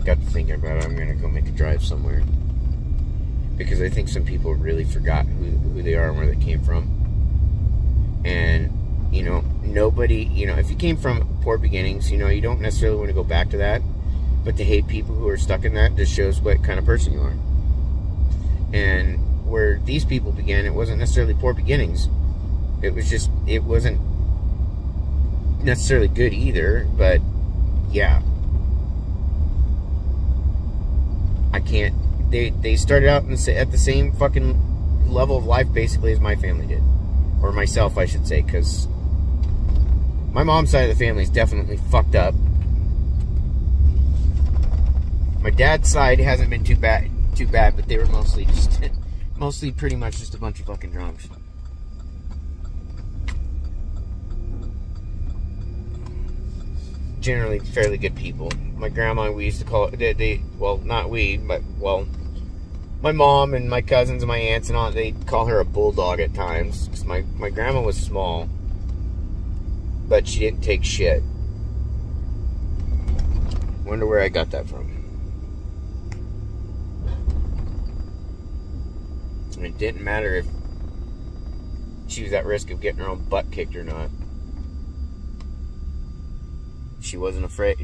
got to thinking about it. I'm going to go make a drive somewhere. Because I think some people really forgot who they are and where they came from. And, you know, nobody, you know, if you came from poor beginnings, you know, you don't necessarily want to go back to that. But to hate people who are stuck in that just shows what kind of person you are. And where these people began, it wasn't necessarily poor beginnings. It was just, it wasn't necessarily good either, but yeah. I can't, they started out at the same fucking level of life basically as my family did. Or myself, I should say, because my mom's side of the family is definitely fucked up. My dad's side hasn't been too bad, but they were mostly pretty much just a bunch of fucking drunks. Generally fairly good people. My grandma, we used to call it, well, not we, but, well, my mom and my cousins and my aunts and all, they call her a bulldog at times. 'Cause my grandma was small, but she didn't take shit. Wonder where I got that from. It didn't matter if she was at risk of getting her own butt kicked or not. She wasn't afraid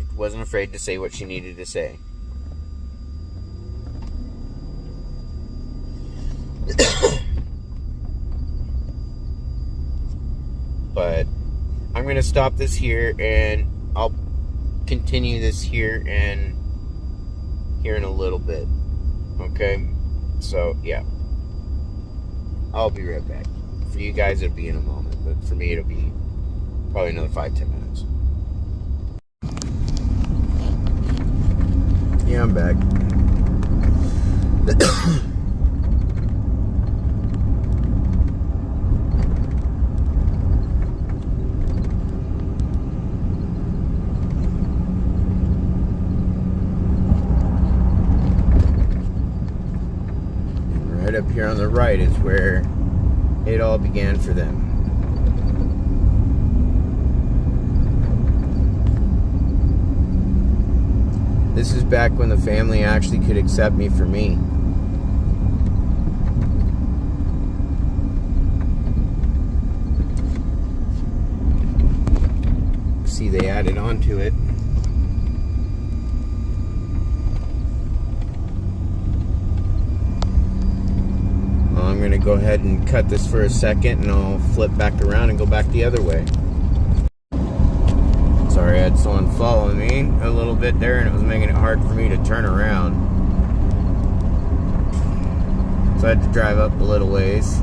to say what she needed to say. But I'm going to stop this here, and I'll continue this here in a little bit. Okay? So, yeah. I'll be right back. For you guys, it'll be in a moment. But for me, it'll be probably another 5-10 minutes. Yeah, I'm back. Right up here on the right is where it all began for them. This is back when the family actually could accept me for me. See, they added on to it. Well, I'm going to go ahead and cut this for a second, and I'll flip back around and go back the other way. Sorry, I had someone following me a little bit there, and it was making it hard for me to turn around. So I had to drive up a little ways.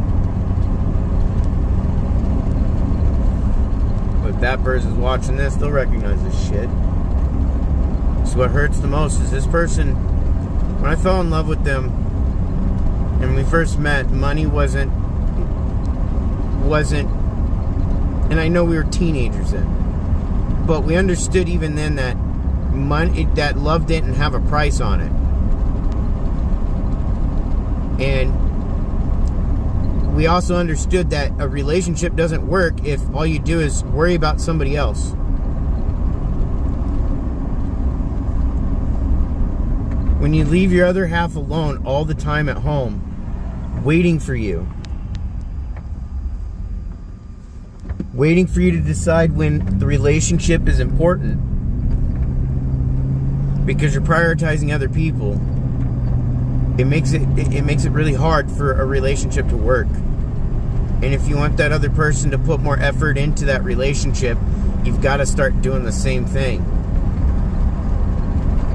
But if that person's watching this, they'll recognize this shit. So what hurts the most is this person, when I fell in love with them, and we first met, money wasn't, and I know we were teenagers then. But we understood even then that that love didn't have a price on it. And we also understood that a relationship doesn't work if all you do is worry about somebody else. When you leave your other half alone all the time at home, waiting for you. Waiting for you to decide when the relationship is important. Because you're prioritizing other people. It makes it really hard for a relationship to work. And if you want that other person to put more effort into that relationship, you've got to start doing the same thing.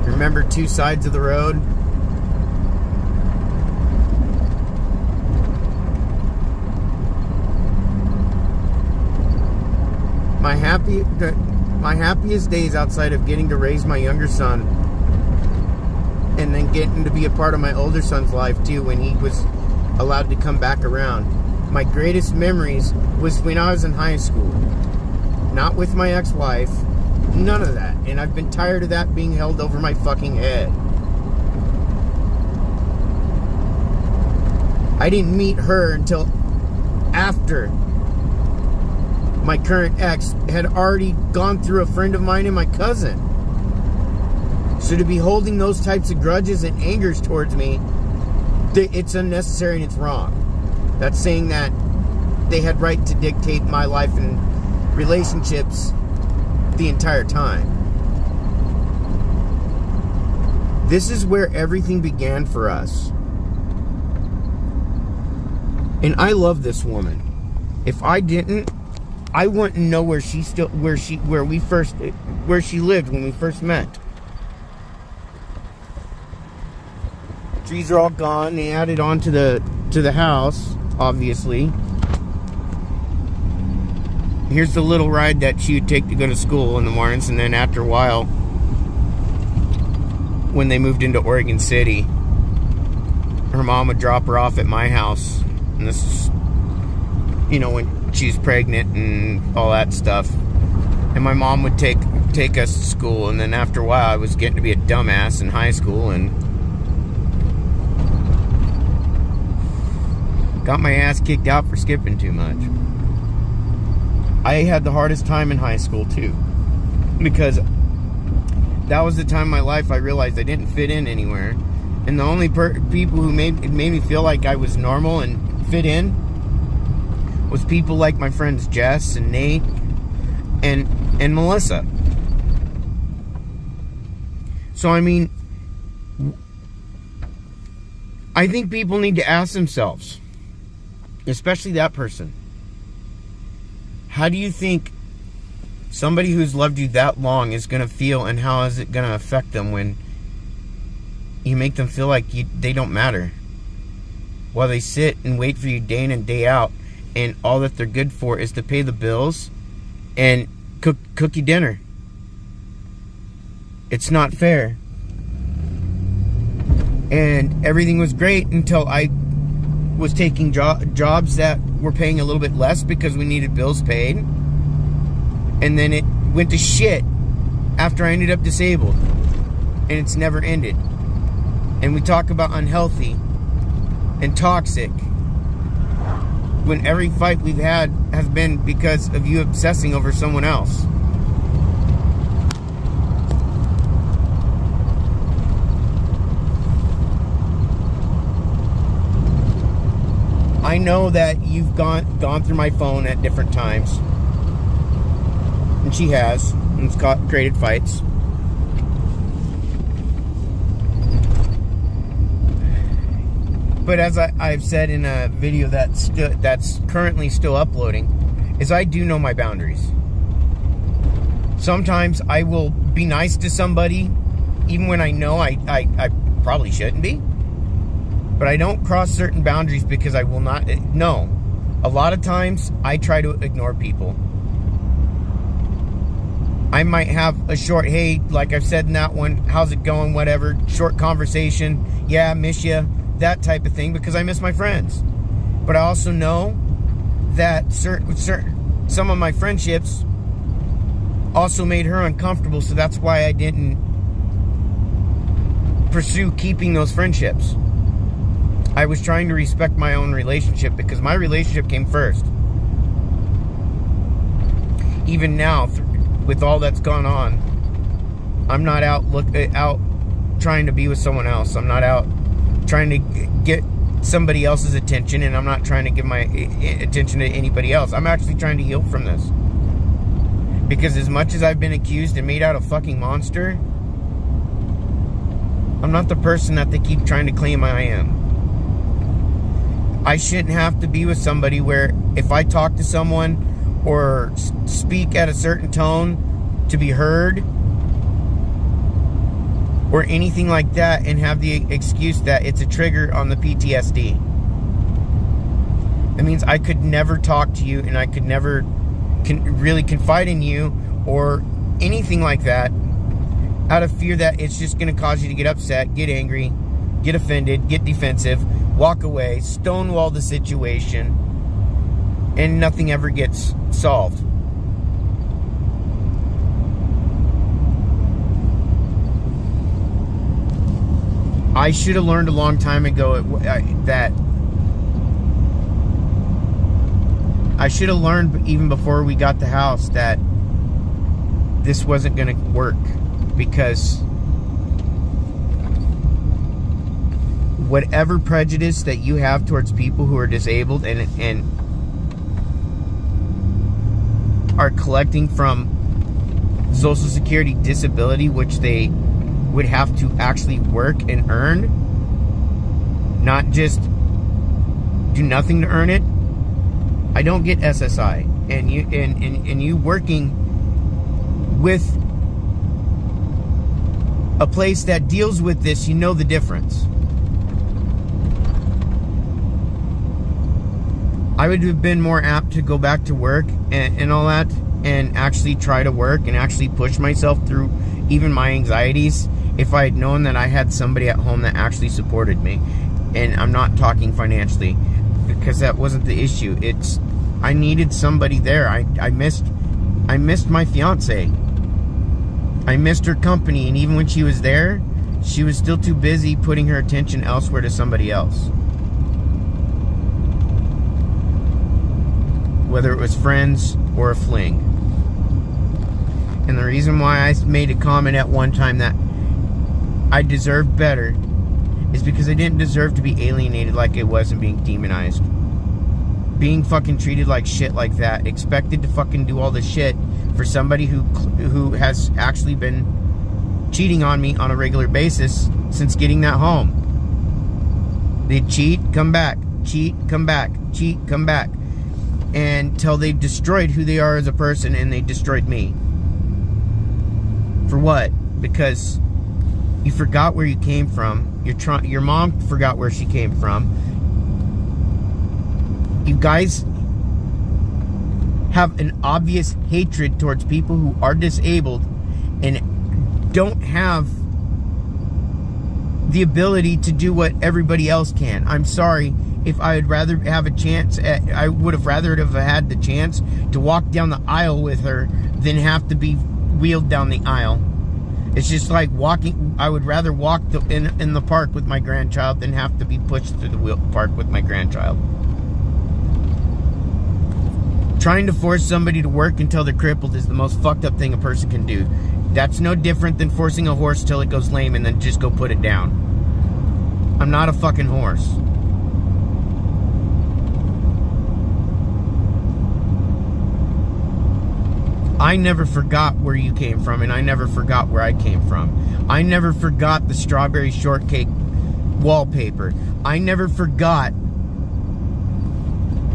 Remember two sides of the road? My happiest days outside of getting to raise my younger son and then getting to be a part of my older son's life too when he was allowed to come back around. My greatest memories was when I was in high school. Not with my ex-wife. None of that. And I've been tired of that being held over my fucking head. I didn't meet her until after my current ex had already gone through a friend of mine and my cousin. So to be holding those types of grudges and angers towards me, it's unnecessary and it's wrong. That's saying that they had right to dictate my life and relationships the entire time. This is where everything began for us. And I love this woman. If I didn't, I wouldn't know where she lived when we first met. Trees are all gone. They added on to the house, obviously. Here's the little ride that she would take to go to school in the mornings, and then after a while, when they moved into Oregon City, her mom would drop her off at my house. And this is, when she was pregnant and all that stuff. And my mom would take us to school. And then after a while, I was getting to be a dumbass in high school and got my ass kicked out for skipping too much. I had the hardest time in high school too, because that was the time in my life I realized I didn't fit in anywhere. And the only people who made me feel like I was normal and fit in was people like my friends Jess and Nate and Melissa. So I mean, I think people need to ask themselves, especially that person, how do you think somebody who's loved you that long is going to feel, and how is it going to affect them when you make them feel like they don't matter, while they sit and wait for you day in and day out, and all that they're good for is to pay the bills and cook you dinner? It's not fair. And everything was great until I was taking jobs that were paying a little bit less because we needed bills paid. And then it went to shit after I ended up disabled. And it's never ended. And we talk about unhealthy and toxic, when every fight we've had has been because of you obsessing over someone else. I know that you've gone through my phone at different times, and she has, and it's created fights. But as I've said in a video that's currently still uploading, is I do know my boundaries. Sometimes I will be nice to somebody, even when I know I probably shouldn't be. But I don't cross certain boundaries because I will not. No. A lot of times, I try to ignore people. I might have a short, hey, like I've said in that one, how's it going, whatever, short conversation, yeah, miss you, that type of thing, because I miss my friends. But I also know that some of my friendships also made her uncomfortable, so that's why I didn't pursue keeping those friendships. I was trying to respect my own relationship because my relationship came first. Even now, with all that's gone on, I'm not out trying to be with someone else. I'm not out trying to get somebody else's attention, and I'm not trying to give my attention to anybody else. I'm actually trying to heal from this. Because as much as I've been accused and made out a fucking monster, I'm not the person that they keep trying to claim I am. I shouldn't have to be with somebody where if I talk to someone or speak at a certain tone to be heard or anything like that and have the excuse that it's a trigger on the PTSD. It means I could never talk to you, and I could never really confide in you or anything like that out of fear that it's just going to cause you to get upset, get angry, get offended, get defensive, walk away, stonewall the situation, and nothing ever gets solved. I should have learned a long time ago that I should have learned even before we got the house that this wasn't going to work, because whatever prejudice that you have towards people who are disabled and are collecting from Social Security disability, which they would have to actually work and earn, not just do nothing to earn it. I don't get SSI, and you working with a place that deals with this, you know the difference. I would have been more apt to go back to work and all that, and actually try to work and actually push myself through even my anxieties if I had known that I had somebody at home that actually supported me. And I'm not talking financially, because that wasn't the issue. It's I needed somebody there. I missed my fiance. I missed her company, and even when she was there, she was still too busy putting her attention elsewhere to somebody else. Whether it was friends or a fling. And the reason why I made a comment at one time that I deserved better is because I didn't deserve to be alienated like I was and being demonized. Being fucking treated like shit like that. Expected to fucking do all this shit for somebody who has actually been cheating on me on a regular basis since getting that home. They'd cheat, come back. Cheat, come back. Cheat, come back. Until they destroyed who they are as a person, and they destroyed me. For what? Because you forgot where you came from. Your mom forgot where she came from. You guys have an obvious hatred towards people who are disabled and don't have the ability to do what everybody else can. I'm sorry. If I would rather have a chance, I would have rather have had the chance to walk down the aisle with her than have to be wheeled down the aisle. It's just like walking. I would rather walk in the park with my grandchild than have to be pushed through the park with my grandchild. Trying to force somebody to work until they're crippled is the most fucked up thing a person can do. That's no different than forcing a horse till it goes lame and then just go put it down. I'm not a fucking horse. I never forgot where you came from, and I never forgot where I came from. I never forgot the strawberry shortcake wallpaper. I never forgot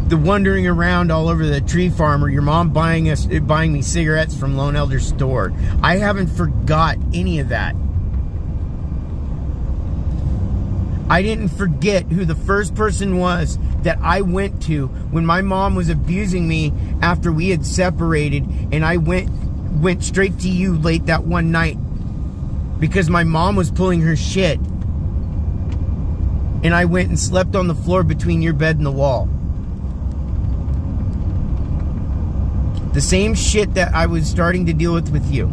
the wandering around all over the tree farm, or your mom buying me cigarettes from Lone Elder's store. I haven't forgot any of that. I didn't forget who the first person was that I went to when my mom was abusing me after we had separated, and I went straight to you late that one night because my mom was pulling her shit, and I went and slept on the floor between your bed and the wall. The same shit that I was starting to deal with you.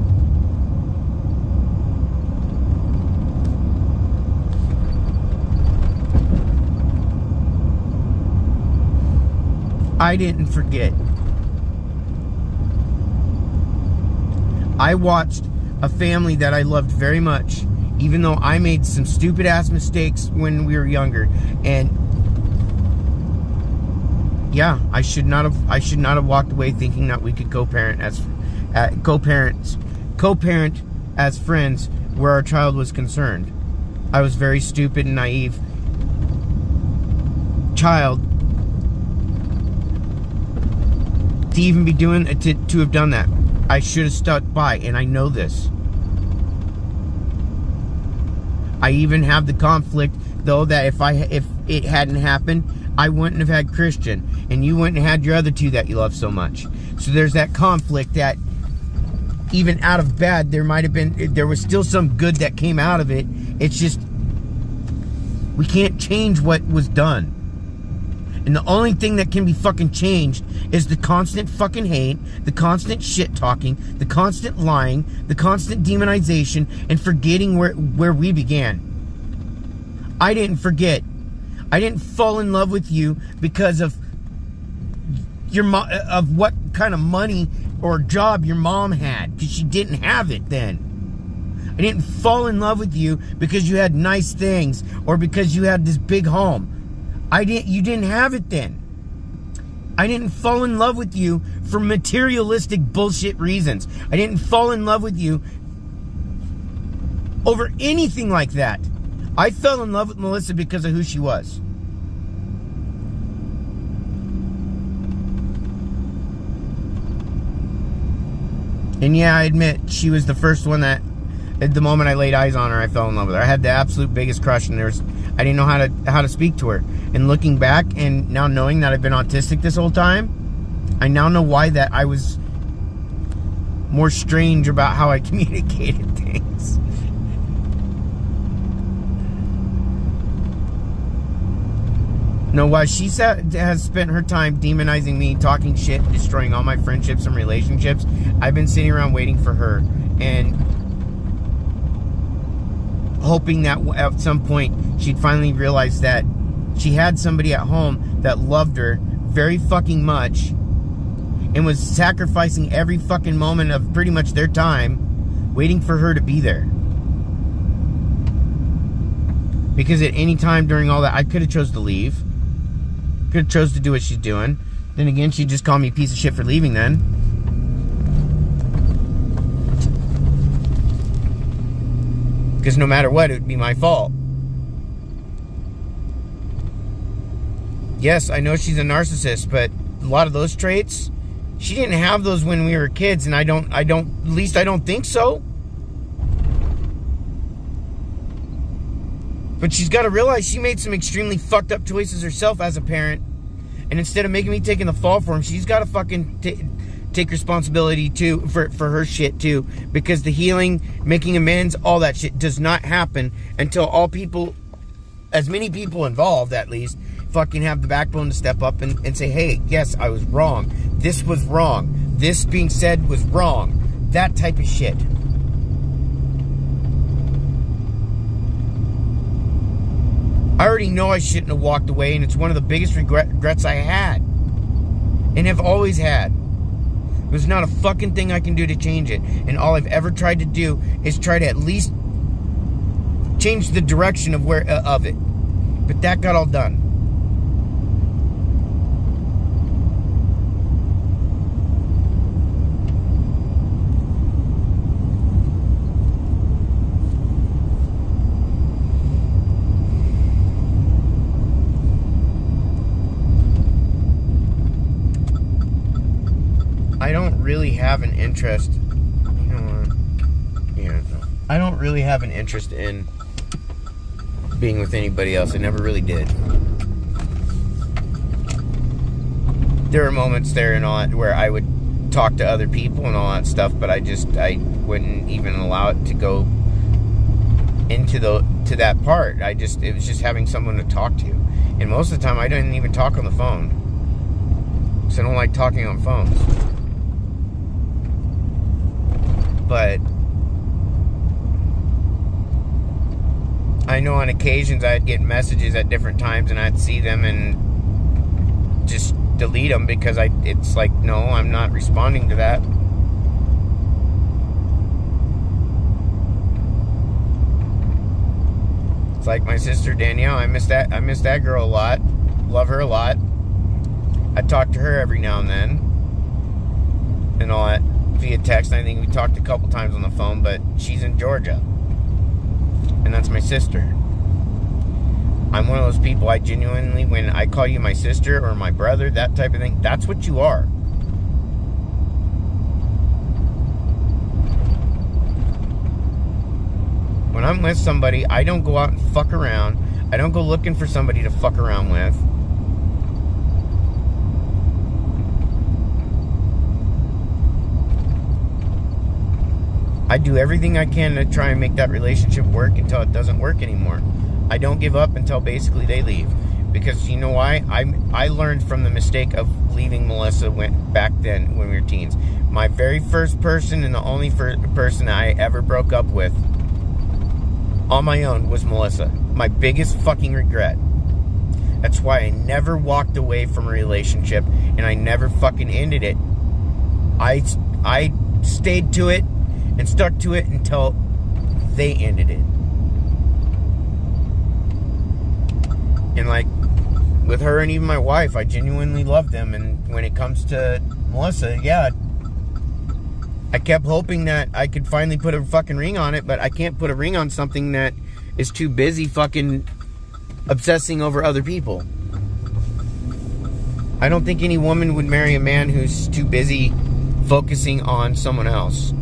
I didn't forget. I watched a family that I loved very much, even though I made some stupid ass mistakes when we were younger. And yeah, I should not have walked away thinking that we could co-parent as friends where our child was concerned. I was very stupid and naive child to even be doing to have done that. I should have stuck by, and I know this. I even have the conflict though that if it hadn't happened, I wouldn't have had Christian, and you wouldn't have had your other two that you love so much. So there's that conflict that even out of bad, there was still some good that came out of it. It's just we can't change what was done. And the only thing that can be fucking changed is the constant fucking hate, the constant shit talking, the constant lying, the constant demonization, and forgetting where we began. I didn't forget. I didn't fall in love with you because of of what kind of money or job your mom had, because she didn't have it then. I didn't fall in love with you because you had nice things or because you had this big home. You didn't have it then. I didn't fall in love with you for materialistic bullshit reasons. I didn't fall in love with you over anything like that. I fell in love with Melissa because of who she was. And yeah, I admit, she was the first one that, at the moment I laid eyes on her, I fell in love with her. I had the absolute biggest crush, and I didn't know how to speak to her. And looking back, and now knowing that I've been autistic this whole time, I now know why that I was more strange about how I communicated things. No, why she has spent her time demonizing me, talking shit, destroying all my friendships and relationships. I've been sitting around waiting for her and hoping that at some point she'd finally realize that she had somebody at home that loved her very fucking much and was sacrificing every fucking moment of pretty much their time waiting for her to be there. Because at any time during all that, I could have chose to leave. Could have chose to do what she's doing. Then again, she'd just call me a piece of shit for leaving then. Because no matter what, it would be my fault. Yes, I know she's a narcissist, but a lot of those traits, she didn't have those when we were kids, and at least I don't think so. But she's got to realize she made some extremely fucked up choices herself as a parent. And instead of making me taking the fall for him, she's got to fucking take responsibility too for her shit too. Because the healing, making amends, all that shit does not happen until all people, as many people involved at least, fucking have the backbone to step up and say, hey, yes, I was wrong. This was wrong. This being said was wrong. That type of shit. I already know I shouldn't have walked away, and it's one of the biggest regrets I had. And have always had. There's not a fucking thing I can do to change it. And all I've ever tried to do is try to at least change the direction of it. But that got all done. I don't really have an interest. You know what? Yeah, no. I don't really have an interest in being with anybody else. I never really did. There are moments there and all that where I would talk to other people and all that stuff, but I wouldn't even allow it to go into to that part. It was just having someone to talk to. And most of the time I didn't even talk on the phone. So I don't like talking on phones. But I know on occasions I'd get messages at different times and I'd see them and just delete them because it's like, no, I'm not responding to that. It's like my sister Danielle, I miss that girl a lot. Love her a lot. I talk to her every now and then and all that. Via text. I think we talked a couple times on the phone, but she's in Georgia, and that's my sister. I'm one of those people, I genuinely, when I call you my sister or my brother, that type of thing, that's what you are. When I'm with somebody, I don't go out and fuck around. I don't go looking for somebody to fuck around with. I do everything I can to try and make that relationship work until it doesn't work anymore. I don't give up until basically they leave. Because you know why? I learned from the mistake of leaving Melissa back then when we were teens. My very first person and the only person I ever broke up with on my own was Melissa. My biggest fucking regret. That's why I never walked away from a relationship and I never fucking ended it. I stayed to it and stuck to it until they ended it. And like with her and even my wife, I genuinely love them. And when it comes to Melissa, yeah, I kept hoping that I could finally put a fucking ring on it, but I can't put a ring on something that is too busy fucking obsessing over other people. I don't think any woman would marry a man who's too busy focusing on someone else.